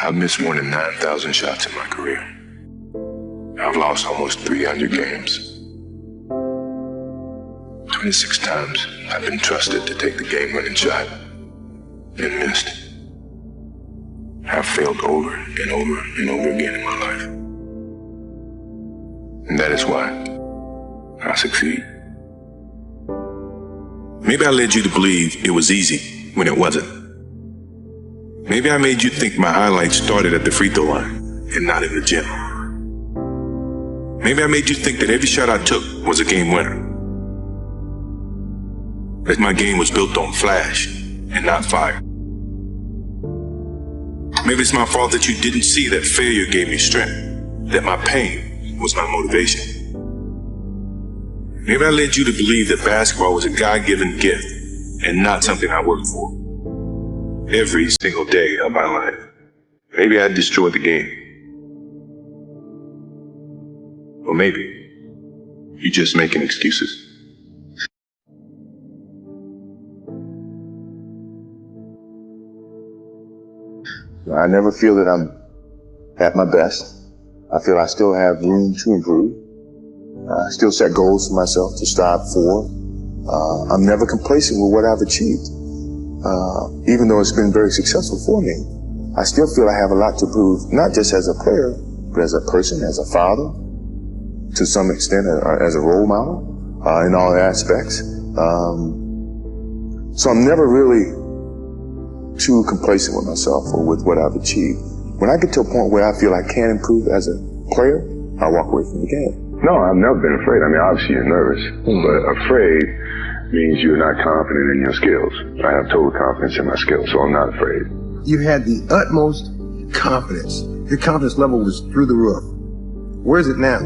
I've missed more than 9,000 shots in my career. I've lost almost 300 games. 26 times I've been trusted to take the game-winning shot and missed. I've failed over and over and over again in my life. And that is why I succeed. Maybe I led you to believe it was easy when it wasn't. Maybe I made you think my highlights started at the free throw line and not in the gym. Maybe I made you think that every shot I took was a game winner. That my game was built on flash and not fire. Maybe it's my fault that you didn't see that failure gave me strength, that my pain was my motivation. Maybe I led you to believe that basketball was a God-given gift and not something I worked for every single day of my life. Maybe I destroyed the game. Or maybe you're just making excuses. I never feel that I'm at my best. I feel I still have room to improve. I still set goals for myself to strive for. I'm never complacent with what I've achieved. Even though it's been very successful for me, I still feel I have a lot to prove, not just as a player, but as a person, as a father, to some extent as a role model, in all aspects. So I'm never really too complacent with myself or with what I've achieved. When I get to a point where I feel I can improve as a player, I walk away from the game. No, I've never been afraid. I mean, obviously you're nervous, but afraid means you're not confident in your skills. I have total confidence in my skills, so I'm not afraid. You had the utmost confidence. Your confidence level was through the roof. Where is it now?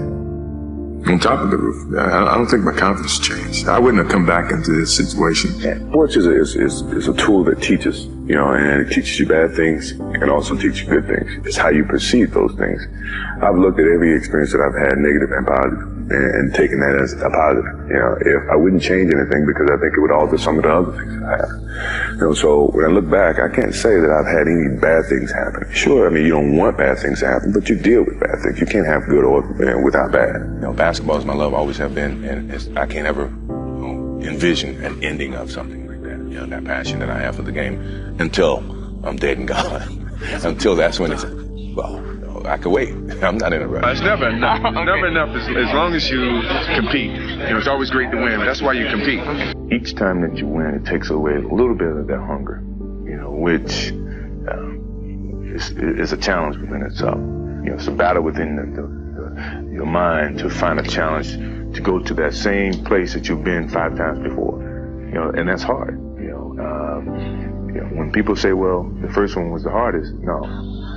On top of the roof. I don't think my confidence changed. I wouldn't have come back into this situation. Sports is a tool that teaches, and it teaches you bad things and also teaches you good things. It's how you perceive those things. I've looked at every experience that I've had, negative and positive, and taken that as a positive. If I wouldn't change anything because I think it would alter some of the other things that I have. So when I look back, I can't say that I've had any bad things happen. Sure, I mean, you don't want bad things to happen, but you deal with bad things. You can't have good or without bad. Basketball is my love, always have been, and I can't ever envision an ending of something like that. That passion that I have for the game until I'm dead and gone. Until that's when it's, I could wait. I'm not in a rush. It's never enough. Never enough as long as you compete. It's always great to win. That's why you compete. Each time that you win, it takes away a little bit of that hunger, which is a challenge within itself. It's a battle within your mind to find a challenge to go to that same place that you've been 5 times before. And that's hard. When people say, well, the first one was the hardest, no.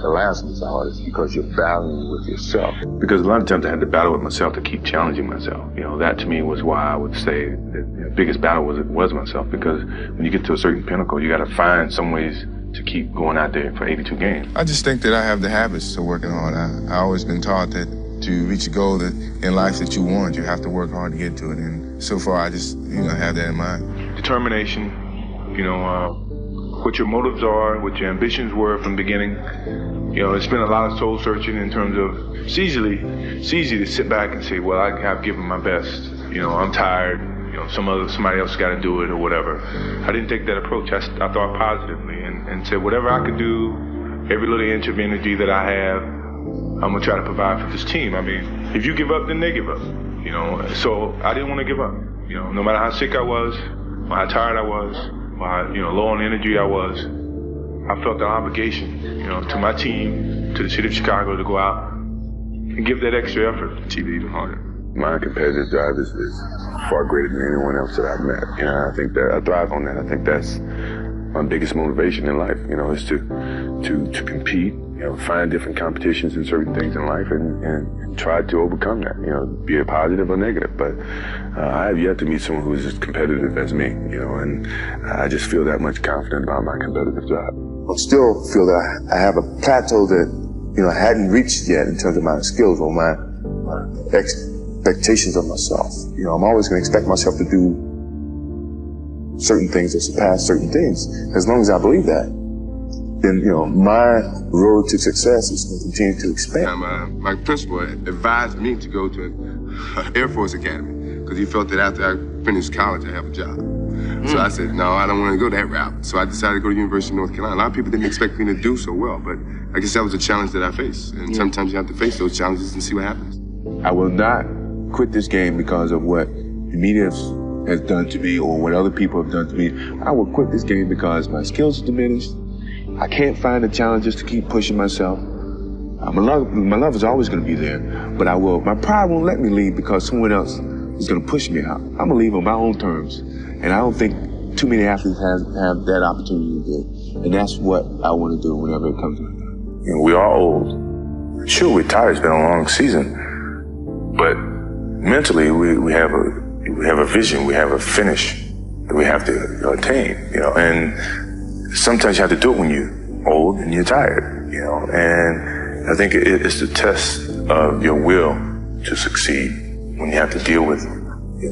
The last one's the hardest because you're battling with yourself. Because a lot of times I had to battle with myself to keep challenging myself. That to me was why I would say that the biggest battle was myself, because when you get to a certain pinnacle, you got to find some ways to keep going out there for 82 games. I just think that I have the habits of working hard. I always been taught that to reach a goal that in life that you want, you have to work hard to get to it. And so far, I just have that in mind. Determination, what your motives are, what your ambitions were from the beginning. It's been a lot of soul searching in terms of it's easy to sit back and say, well, I have given my best. I'm tired. Somebody else got to do it or whatever. I didn't take that approach. I thought positively and said whatever I could do, every little inch of energy that I have, I'm gonna try to provide for this team. I mean, if you give up, then they give up. So I didn't want to give up. No matter how sick I was, or how tired I was, or how low on energy I was, I felt the obligation, to my team, to the city of Chicago, to go out and give that extra effort to achieve it even harder. My competitive drive is far greater than anyone else that I've met. I think that I thrive on that. I think that's my biggest motivation in life. Is to compete. Find different competitions in certain things in life and try to overcome that. Be it positive or negative. But I have yet to meet someone who is as competitive as me. And I just feel that much confident about my competitive drive. I still feel that I have a plateau that I hadn't reached yet in terms of my skills or my expectations of myself. I'm always going to expect myself to do certain things or surpass certain things. As long as I believe that, then, my road to success is going to continue to expand. My principal advised me to go to an Air Force Academy because he felt that after I finished college, I'd have a job. So I said, no, I don't want to go that route. So I decided to go to the University of North Carolina. A lot of people didn't expect me to do so well, but I guess that was a challenge that I faced. And sometimes you have to face those challenges and see what happens. I will not quit this game because of what the media has done to me or what other people have done to me. I will quit this game because my skills are diminished. I can't find the challenges to keep pushing myself. My love is always going to be there, but my pride won't let me leave because someone else is going to push me out. I'm going to leave on my own terms, and I don't think too many athletes have that opportunity to do. And that's what I want to do whenever it comes to it. We're all old. Sure, we're tired. It's been a long season, but mentally we have a vision. We have a finish that we have to attain. And sometimes you have to do it when you're old and you're tired. And I think it's the test of your will to succeed when you have to deal with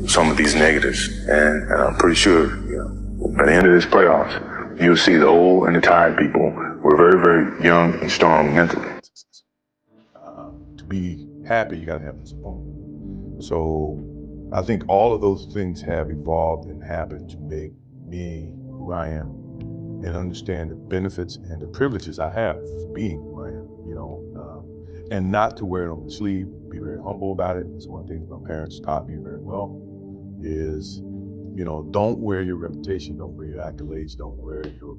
some of these negatives. And I'm pretty sure, by the end of this playoffs, you'll see the old and the tired people. We're very, very young and strong mentally. To be happy, you gotta have support. So I think all of those things have evolved and happened to make me who I am and understand the benefits and the privileges I have for being who I am, and not to wear it on the sleeve, be very humble about it. It's one thing my parents taught me very well is, don't wear your reputation, don't wear your accolades, don't wear your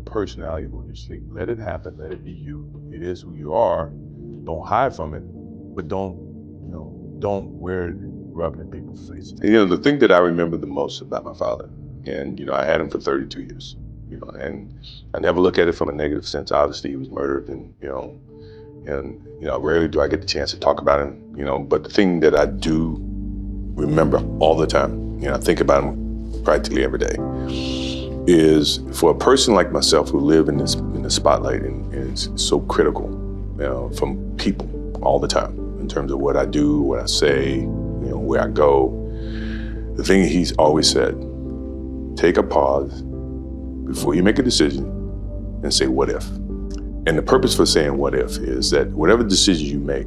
personality on your sleeve. Let it happen, let it be you. It is who you are. Don't hide from it, but don't wear it rubbing in people's faces. The thing that I remember the most about my father, and I had him for 32 years, and I never look at it from a negative sense. Obviously, he was murdered, and rarely do I get the chance to talk about him, but the thing that I do remember all the time, I think about him practically every day, is for a person like myself who live in the spotlight and it's so critical, from people all the time in terms of what I do, what I say, where I go. The thing he's always said, take a pause before you make a decision and say, what if? And the purpose for saying what if is that whatever decision you make,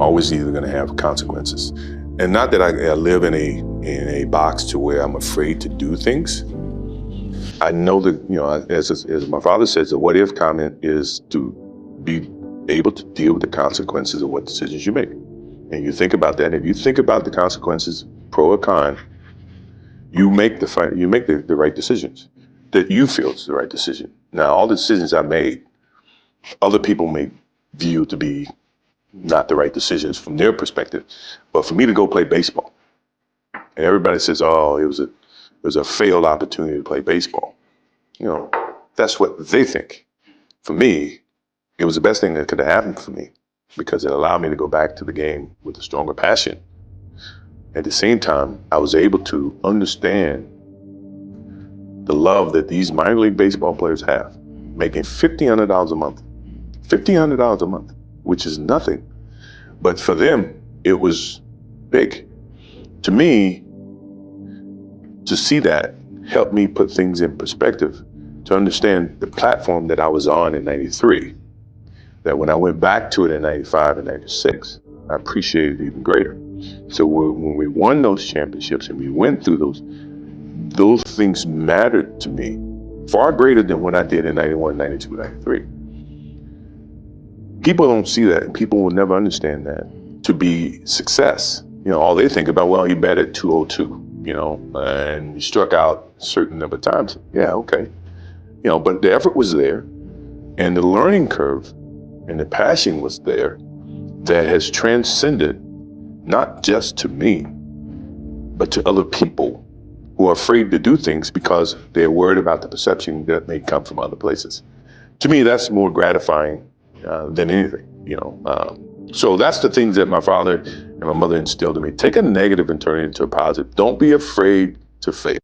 always either gonna have consequences. And not that I live in a box to where I'm afraid to do things. I know that, as my father says, the what if comment is to be able to deal with the consequences of what decisions you make. And you think about that. If you think about the consequences, pro or con, you make the right decisions that you feel is the right decision. Now, all the decisions I made, other people may view to be not the right decisions from their perspective. But for me to go play baseball, and everybody says, oh, it was a failed opportunity to play baseball. That's what they think. For me, it was the best thing that could have happened for me because it allowed me to go back to the game with a stronger passion. At the same time, I was able to understand the love that these minor league baseball players have, making $1,500 a month. $1,500 a month, which is nothing. But for them, it was big. To me, to see that helped me put things in perspective, to understand the platform that I was on in 93, that when I went back to it in 95 and 96, I appreciated it even greater. So when we won those championships and we went through those things mattered to me far greater than what I did in 91, 92, 93. People don't see that, and people will never understand that. To be success, all they think about, well, you batted 202, and you struck out a certain number of times. Yeah, okay. But the effort was there, and the learning curve and the passion was there that has transcended not just to me, but to other people who are afraid to do things because they're worried about the perception that may come from other places. To me, that's more gratifying than anything, So that's the things that my father and my mother instilled in me. Take a negative and turn it into a positive. Don't be afraid to fail.